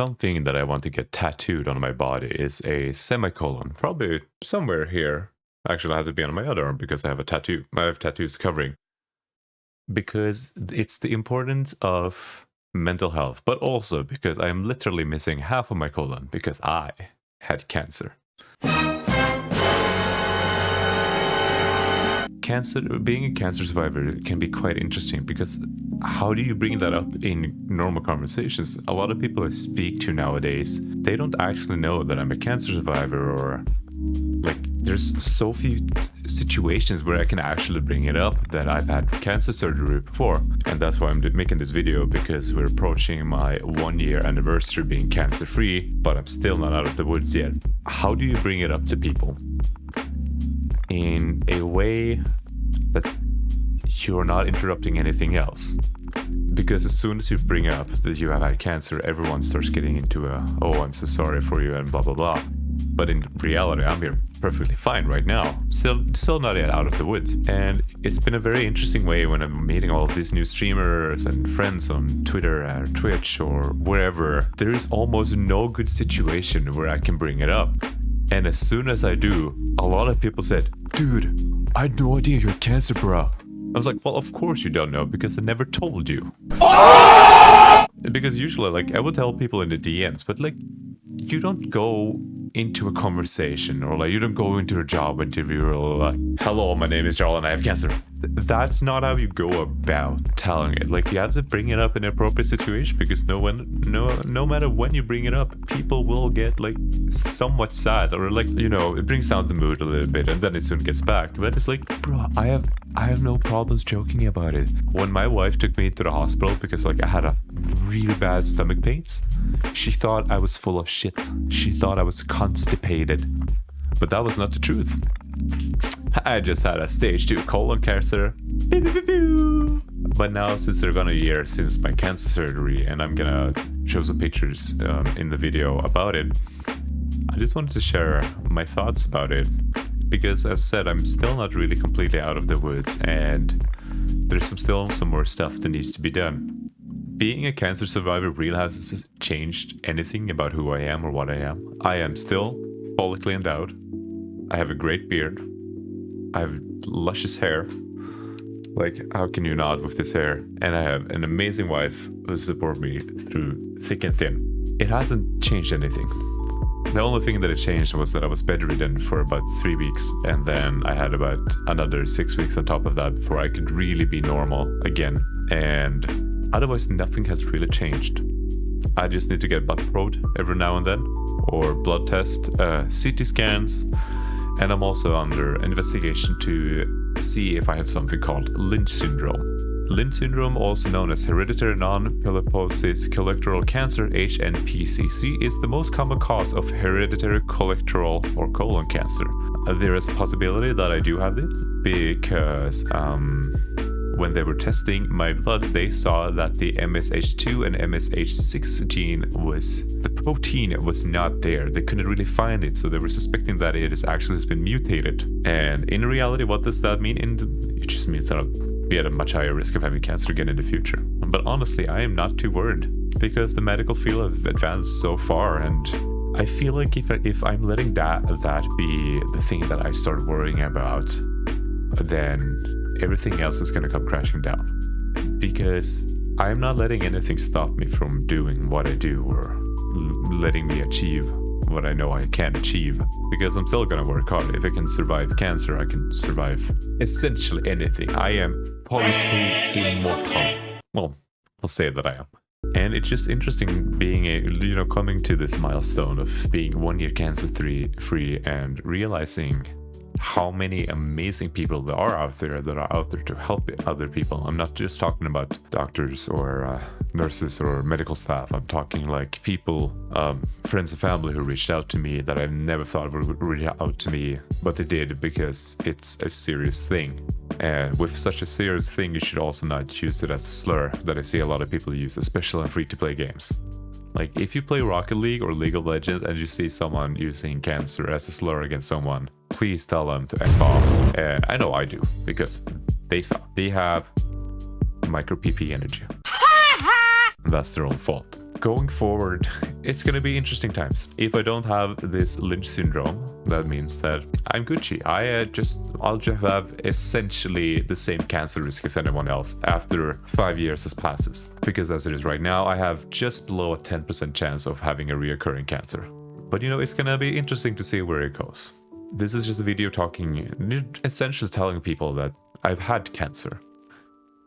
Something that I want to get tattooed on my body is a semicolon, probably somewhere here. Actually, it has to be on my other arm because I have a tattoo. I have tattoos covering. Because it's the importance of mental health, but also because I'm literally missing half of my colon because I had cancer. Being a cancer survivor can be quite interesting because how do you bring that up in normal conversations? A lot of people I speak to nowadays, they don't actually know that I'm a cancer survivor, or like there's so few situations where I can actually bring it up that I've had cancer surgery before. And that's why I'm making this video, because we're approaching my 1-year anniversary being cancer free, but I'm still not out of the woods yet. How do you bring it up to people in a way that you're not interrupting anything else? Because as soon as you bring up that you have had cancer, everyone starts getting into oh, I'm so sorry for you and blah blah blah. But in reality, I'm here perfectly fine right now, still not yet out of the woods. And it's been a very interesting way when I'm meeting all of these new streamers and friends on Twitter or Twitch or wherever. There is almost no good situation where I can bring it up. And as soon as I do, a lot of people said, "Dude, I had no idea you had cancer, bro." I was like, well, of course you don't know, because I never told you. Because usually, like, I would tell people in the DMs, but like, you don't go into a conversation, or like, you don't go into a job interview or like, "Hello, my name is Jarl and I have cancer." That's not how you go about telling it. Like, you have to bring it up in an appropriate situation, because no matter when you bring it up, people will get like somewhat sad, or like, you know, it brings down the mood a little bit and then it soon gets back. But it's like, bro, I have no problems joking about it. When my wife took me to the hospital because like I had a really bad stomach pains, she thought I was full of shit. She thought I was constipated. But that was not the truth. I just had a stage 2 colon cancer. But now, since they're gone a year since my cancer surgery, and I'm gonna show some pictures in the video about it, I just wanted to share my thoughts about it. Because as said, I'm still not really completely out of the woods, and there's still some more stuff that needs to be done. Being a cancer survivor really hasn't changed anything about who I am or what I am. I am still follically endowed. I have a great beard. I have luscious hair. Like, how can you not with this hair? And I have an amazing wife who supports me through thick and thin. It hasn't changed anything. The only thing that it changed was that I was bedridden for about 3 weeks, and then I had about another 6 weeks on top of that before I could really be normal again. And otherwise, nothing has really changed. I just need to get butt probed every now and then, or blood test, CT scans, and I'm also under investigation to see if I have something called Lynch Syndrome. Lynch Syndrome, also known as hereditary non-polyposis colorectal cancer, HNPCC, is the most common cause of hereditary colorectal or colon cancer. There is a possibility that I do have it because when they were testing my blood, they saw that the MSH2 and MSH6 gene the protein was not there. They couldn't really find it, so they were suspecting that it has been mutated. And in reality, what does that mean? It just means that I'll be at a much higher risk of having cancer again in the future. But honestly, I am not too worried, because the medical field has advanced so far, and I feel like if I'm letting that be the thing that I start worrying about, then everything else is going to come crashing down. Because I'm not letting anything stop me from doing what I do, or letting me achieve what I know I can achieve, because I'm still gonna work hard. If I can survive cancer, I can survive essentially anything. I am politically immortal. Well, I'll say that I am. And it's just interesting being coming to this milestone of being 1 year cancer free and realizing how many amazing people there are out there to help other people. I'm not just talking about doctors or nurses or medical staff. I'm talking like people, friends and family who reached out to me that I never thought would reach out to me, but they did, because it's a serious thing. And with such a serious thing, you should also not use it as a slur that I see a lot of people use, especially in free-to-play games. Like, if you play Rocket League or League of Legends and you see someone using cancer as a slur against someone, please tell them to F off. And I know I do, because they have micro PP energy. And that's their own fault. going forward, it's gonna be interesting times. If I don't have this Lynch syndrome, that means that I'm Gucci. I'll just have essentially the same cancer risk as anyone else after 5 years has passes. Because as it is right now, I have just below a 10% chance of having a reoccurring cancer. But it's gonna be interesting to see where it goes. This is just a video essentially telling people that I've had cancer.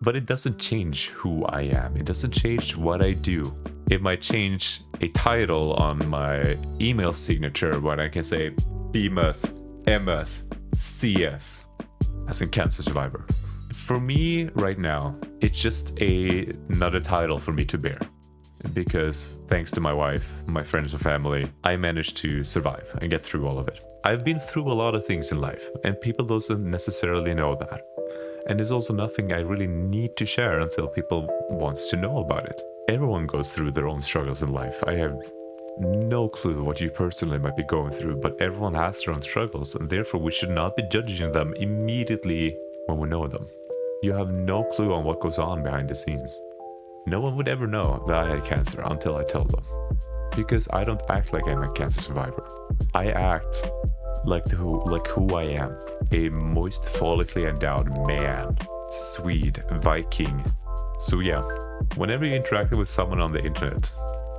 But it doesn't change who I am. It doesn't change what I do. It might change a title on my email signature when I can say BMS, MS, CS, as in cancer survivor. For me right now, it's just another title for me to bear. Because thanks to my wife, my friends and family, I managed to survive and get through all of it. I've been through a lot of things in life, and people don't necessarily know that. And there's also nothing I really need to share until people wants to know about it. Everyone goes through their own struggles in life. I have no clue what you personally might be going through, but everyone has their own struggles, and therefore we should not be judging them immediately when we know them. You have no clue on what goes on behind the scenes. No one would ever know that I had cancer until I tell them. Because I don't act like I'm a cancer survivor. I act like who I am. A moist, follically endowed man. Swede, Viking. So yeah, whenever you interact with someone on the internet,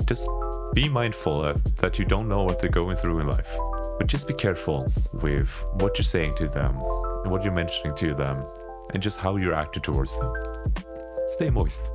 just be mindful that you don't know what they're going through in life. But just be careful with what you're saying to them, and what you're mentioning to them, and just how you're acting towards them. Stay moist.